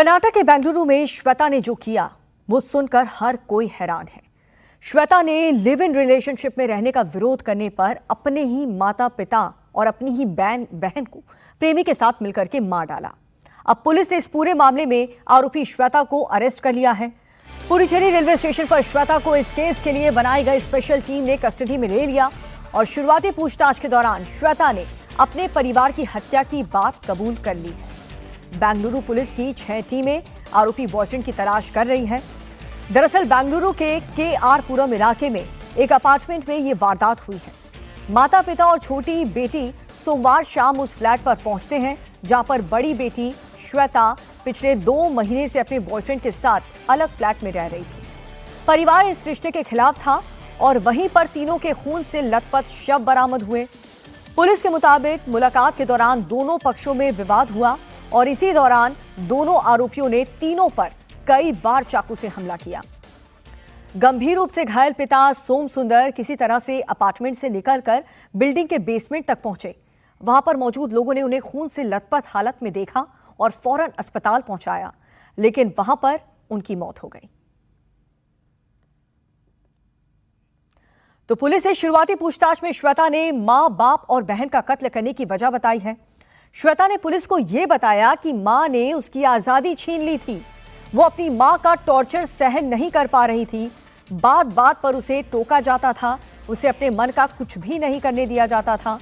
कर्नाटक के बेंगलुरु में श्वेता ने जो किया वो सुनकर हर कोई हैरान है। श्वेता ने लिव इन रिलेशनशिप में रहने का विरोध करने पर अपने ही माता पिता और अपनी ही बहन को प्रेमी के साथ मिलकर के मार डाला। अब पुलिस ने इस पूरे मामले में आरोपी श्वेता को अरेस्ट कर लिया है। पुडुचेरी रेलवे स्टेशन पर श्वेता को इस केस के लिए बनाई गई स्पेशल टीम ने कस्टडी में ले लिया और शुरुआती पूछताछ के दौरान श्वेता ने अपने परिवार की हत्या की बात कबूल कर ली है। बेंगलुरु पुलिस की 6 टीमें आरोपी बॉयफ्रेंड की तलाश कर रही हैं। दरअसल बेंगलुरु के आर पुरम इलाके में एक अपार्टमेंट में ये वारदात हुई है। माता पिता और छोटी बेटी सोमवार शाम उस फ्लैट पर पहुंचते हैं जहां पर बड़ी बेटी श्वेता पिछले 2 महीने से अपने बॉयफ्रेंड के साथ अलग फ्लैट में रह रही थी। परिवार इस रिश्ते के खिलाफ था और वहीं पर तीनों के खून से लथपथ शव बरामद हुए। पुलिस के मुताबिक मुलाकात के दौरान दोनों पक्षों में विवाद हुआ और इसी दौरान दोनों आरोपियों ने तीनों पर कई बार चाकू से हमला किया। गंभीर रूप से घायल पिता सोम सुंदर किसी तरह से अपार्टमेंट से निकलकर बिल्डिंग के बेसमेंट तक पहुंचे। वहां पर मौजूद लोगों ने उन्हें खून से लथपथ हालत में देखा और फौरन अस्पताल पहुंचाया, लेकिन वहां पर उनकी मौत हो गई। तो पुलिस ने शुरुआती पूछताछ में श्वेता ने मां, बाप और बहन का कत्ल करने की वजह बताई है। श्वेता ने पुलिस को यह बताया कि मां ने उसकी आजादी छीन ली थी। वो अपनी मां का टॉर्चर सहन नहीं कर पा रही थी। बात बात पर उसे टोका जाता था, उसे अपने मन का कुछ भी नहीं करने दिया जाता था।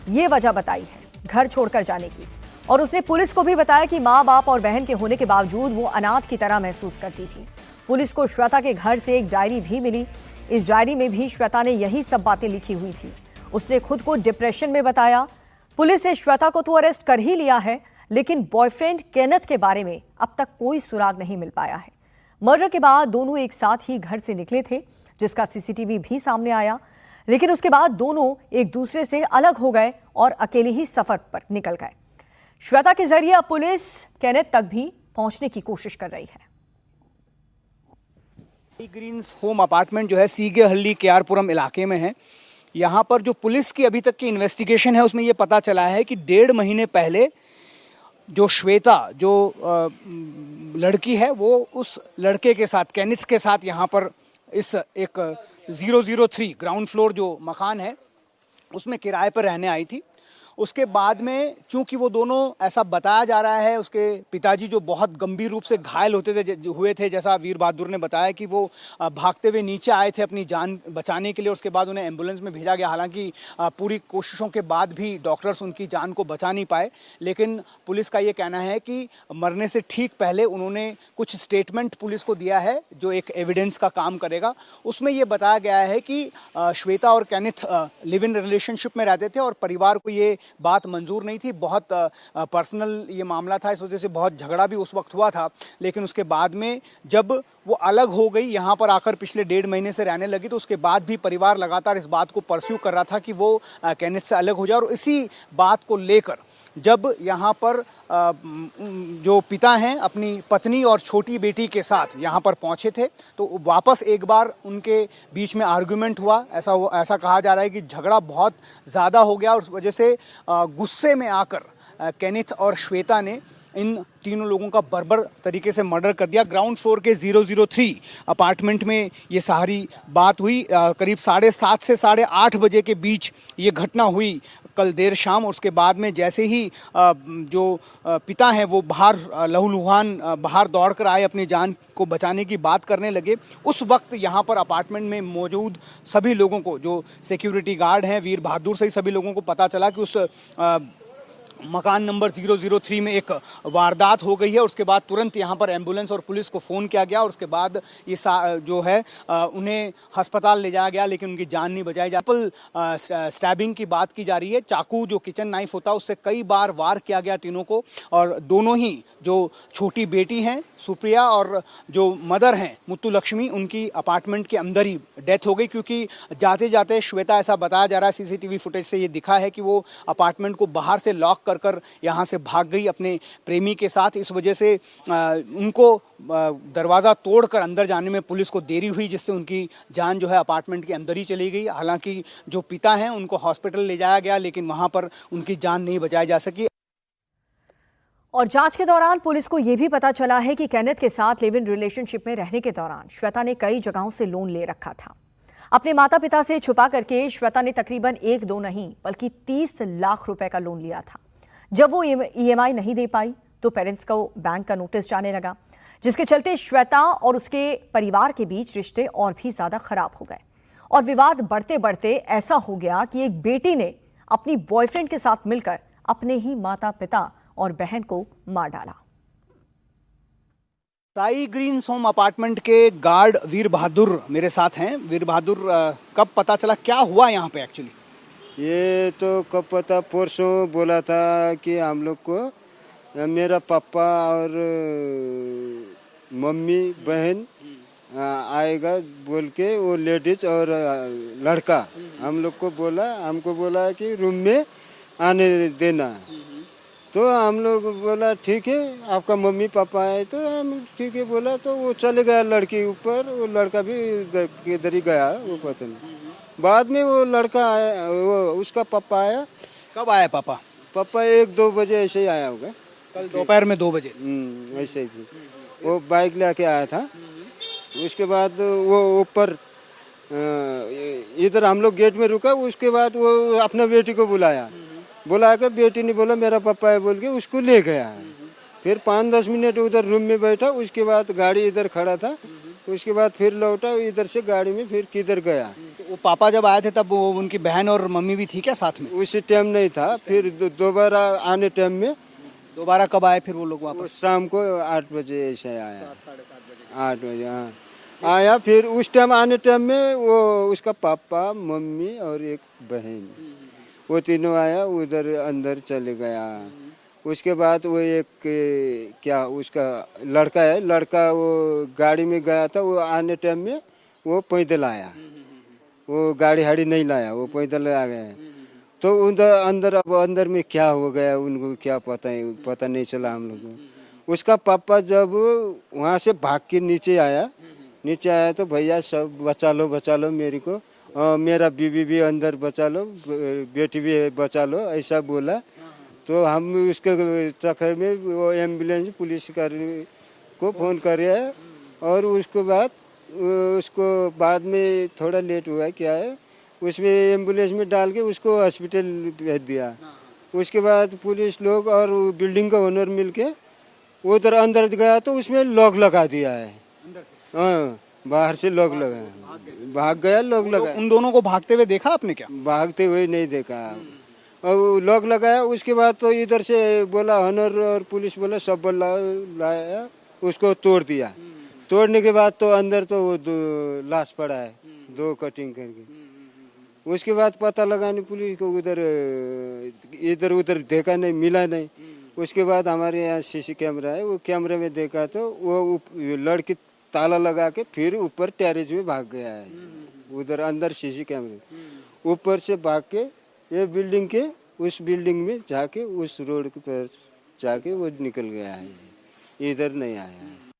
ये वजह बताई है घर छोड़कर जाने की। और उसने पुलिस को भी बताया कि मां, बाप और बहन के होने के बावजूद वो अनाथ की तरह महसूस करती थी। पुलिस को श्वेता के घर से एक डायरी भी मिली। इस डायरी में भी श्वेता ने यही सब बातें लिखी हुई थी। उसने खुद को डिप्रेशन में बताया। पुलिस ने श्वेता को तो अरेस्ट कर ही लिया है, लेकिन बॉयफ्रेंड केनेथ के बारे में अब तक कोई सुराग नहीं मिल पाया है। मर्डर के बाद दोनों एक साथ ही घर से निकले थे, जिसका सीसीटीवी भी सामने आया, लेकिन उसके बाद दोनों एक दूसरे से अलग हो गए और अकेले ही सफर पर निकल गए। श्वेता के जरिए अब पुलिस केनेथ तक भी पहुंचने की कोशिश कर रही है। ग्रीन्स होम अपार्टमेंट जो है सीगेहल्ली केआरपुरम इलाके में है। यहाँ पर जो पुलिस की अभी तक की इन्वेस्टिगेशन है उसमें ये पता चला है कि 1.5 महीने पहले जो श्वेता जो लड़की है वो उस लड़के के साथ केनिथ के साथ यहाँ पर इस एक 003 ग्राउंड फ्लोर जो मकान है उसमें किराए पर रहने आई थी। उसके बाद में चूंकि वो दोनों ऐसा बताया जा रहा है, उसके पिताजी जो बहुत गंभीर रूप से घायल हुए थे, जैसा वीर बहादुर ने बताया कि वो भागते हुए नीचे आए थे अपनी जान बचाने के लिए। उसके बाद उन्हें एम्बुलेंस में भेजा गया। हालांकि पूरी कोशिशों के बाद भी डॉक्टर्स उनकी जान को बचा नहीं पाए, लेकिन पुलिस का ये कहना है कि मरने से ठीक पहले उन्होंने कुछ स्टेटमेंट पुलिस को दिया है जो एक एविडेंस का काम करेगा। उसमें ये बताया गया है कि श्वेता और केनिथ लिव इन रिलेशनशिप में रहते थे और परिवार को ये बात मंजूर नहीं थी। बहुत पर्सनल ये मामला था, इस वजह से बहुत झगड़ा भी उस वक्त हुआ था। लेकिन उसके बाद में जब वो अलग हो गई, यहाँ पर आकर पिछले 1.5 महीने से रहने लगी, तो उसके बाद भी परिवार लगातार इस बात को परस्यू कर रहा था कि वो केनिथ से अलग हो जाए। और इसी बात को लेकर जब यहाँ पर जो पिता हैं अपनी पत्नी और छोटी बेटी के साथ यहाँ पर पहुँचे थे, तो वापस एक बार उनके बीच में आर्गुमेंट हुआ। ऐसा कहा जा रहा है कि झगड़ा बहुत ज़्यादा हो गया और उस वजह से गुस्से में आकर केनिथ और श्वेता ने इन तीनों लोगों का बर्बर तरीके से मर्डर कर दिया। ग्राउंड फ्लोर के 003 अपार्टमेंट में ये सारी बात हुई। करीब 7:30 से 8:30 बजे के बीच ये घटना हुई कल देर शाम। उसके बाद में जैसे ही जो पिता हैं वो बाहर लहूलुहान बाहर दौड़ कर आए, अपनी जान को बचाने की बात करने लगे, उस वक्त यहाँ पर अपार्टमेंट में मौजूद सभी लोगों को, जो सिक्योरिटी गार्ड हैं वीर बहादुर से ही सभी लोगों को पता चला कि उस मकान नंबर 003 में एक वारदात हो गई है। उसके बाद तुरंत यहाँ पर एम्बुलेंस और पुलिस को फ़ोन किया गया और उसके बाद ये जो है उन्हें अस्पताल ले जाया गया, लेकिन उनकी जान नहीं बचाई जा। स्टैबिंग की बात की जा रही है। चाकू जो किचन नाइफ होता है उससे कई बार वार किया गया तीनों को, और दोनों ही जो छोटी बेटी हैं सुप्रिया और जो मदर हैं मुत्तु लक्ष्मी, उनकी अपार्टमेंट के अंदर ही डेथ हो गई। क्योंकि जाते जाते श्वेता, ऐसा बताया जा रहा है सीसीटीवी फुटेज से ये दिखा है कि वो अपार्टमेंट को बाहर से लॉक कर यहाँ से भाग गई अपने प्रेमी के साथ। इस वजह से उनको दरवाज़ा तोड़कर अंदर जाने में पुलिस को देरी हुई, जिससे उनकी जान जो है अपार्टमेंट के अंदर ही चली गई। हालांकि जो पिता हैं उनको हॉस्पिटल ले जाया गया, लेकिन वहाँ पर उनकी जान नहीं बचाई जा सकी। और जांच के दौरान पुलिस को यह भी पता चला है कि केनेथ के साथ लिव इन रिलेशनशिप में रहने के दौरान श्वेता ने कई जगहों से लोन ले रखा था। अपने माता पिता से छुपा करके श्वेता ने तकरीबन 1-2 नहीं बल्कि 30 लाख रुपए का लोन लिया था। जब वो ईएमआई नहीं दे पाई तो पेरेंट्स को बैंक का नोटिस जाने लगा, जिसके चलते श्वेता और उसके परिवार के बीच रिश्ते और भी ज्यादा खराब हो गए और विवाद बढ़ते बढ़ते ऐसा हो गया कि एक बेटी ने अपनी बॉयफ्रेंड के साथ मिलकर अपने ही माता पिता और बहन को मार डाला। साई ग्रीन्स होम अपार्टमेंट के गार्ड वीर बहादुर मेरे साथ हैं। वीर बहादुर, कब पता चला, क्या हुआ यहाँ पे एक्चुअली? ये तो कब पता, परसों बोला था कि हम लोग को मेरा पापा और मम्मी बहन आएगा बोल के, वो लेडीज और लड़का हम लोग को बोला, हमको बोला कि रूम में आने देना। तो हम लोग बोला ठीक है, आपका मम्मी पापा आए तो हम ठीक है बोला। तो वो चले गया लड़की ऊपर, वो लड़का भी इधर ही गया, वो पता नहीं। बाद में वो लड़का आया, वो उसका पापा आया। कब आया पापा? पापा 1-2 बजे ऐसे ही आया होगा, कल दोपहर में 2 बजे। ऐसे ही वो बाइक लेके आया था। उसके बाद वो ऊपर इधर हम लोग गेट में रुका। उसके बाद वो अपना बेटी को बुलाया, बुला के बेटी ने बोला मेरा पापा है बोल के उसको ले गया। फिर 5-10 मिनट उधर रूम में बैठा। उसके बाद गाड़ी इधर खड़ा था। उसके बाद फिर लौटा इधर से गाड़ी में, फिर किधर गया। तो वो पापा जब आए थे तब वो उनकी बहन और मम्मी भी थी क्या साथ में? उसी टाइम नहीं था। फिर दोबारा आने टाइम में, दोबारा कब आए फिर वो लोग वापस? शाम को 8 बजे ऐसे आया, 8 बजे हाँ आया। फिर उस टाइम आने टाइम में वो उसका पापा, मम्मी और एक बहन, वो तीनों आया, उधर अंदर चले गया। उसके बाद वो एक क्या उसका लड़का है, लड़का वो गाड़ी में गया था। वो आने टाइम में वो पैदल आया, वो गाड़ी हाड़ी नहीं लाया, वो पैदल आ गया। तो उधर अंदर, अब अंदर में क्या हो गया उनको क्या पता है, पता नहीं चला हम लोग को। उसका पापा जब वहाँ से भाग के नीचे आया तो भैया सब बचा लो मेरे को, मेरा बीवी भी अंदर बचा लो, बेटी भी बचा लो, ऐसा बोला। तो हम उसके चक्कर में वो एम्बुलेंस पुलिस को फ़ोन करे और उसके बाद में थोड़ा लेट हुआ क्या है, उसमें एम्बुलेंस में डाल के उसको हॉस्पिटल भेज दिया। उसके बाद पुलिस लोग और बिल्डिंग का ओनर मिलके उधर अंदर गया तो उसमें लॉक लगा दिया है अंदर से। हाँ, बाहर से लॉक लगा, भाग गया, लॉक लगा। उन दोनों को भागते हुए देखा आपने क्या? भागते हुए नहीं देखा। और लॉक लगाया। उसके बाद तो इधर से बोला ऑनर और पुलिस बोला सब लाया, उसको तोड़ दिया। तोड़ने के बाद तो अंदर तो वो लाश पड़ा है, 2 कटिंग करके। उसके बाद पता लगाने पुलिस को इधर उधर देखा नहीं, मिला नहीं। उसके बाद हमारे यहाँ सीसी कैमरा है, वो कैमरे में देखा तो वो लड़की ताला लगा के फिर ऊपर टेरेस में भाग गया है। उधर अंदर सीसी कैमरे ऊपर से भाग के ये बिल्डिंग के उस बिल्डिंग में जाके उस रोड पर जाके वो निकल गया है, इधर नहीं आया है।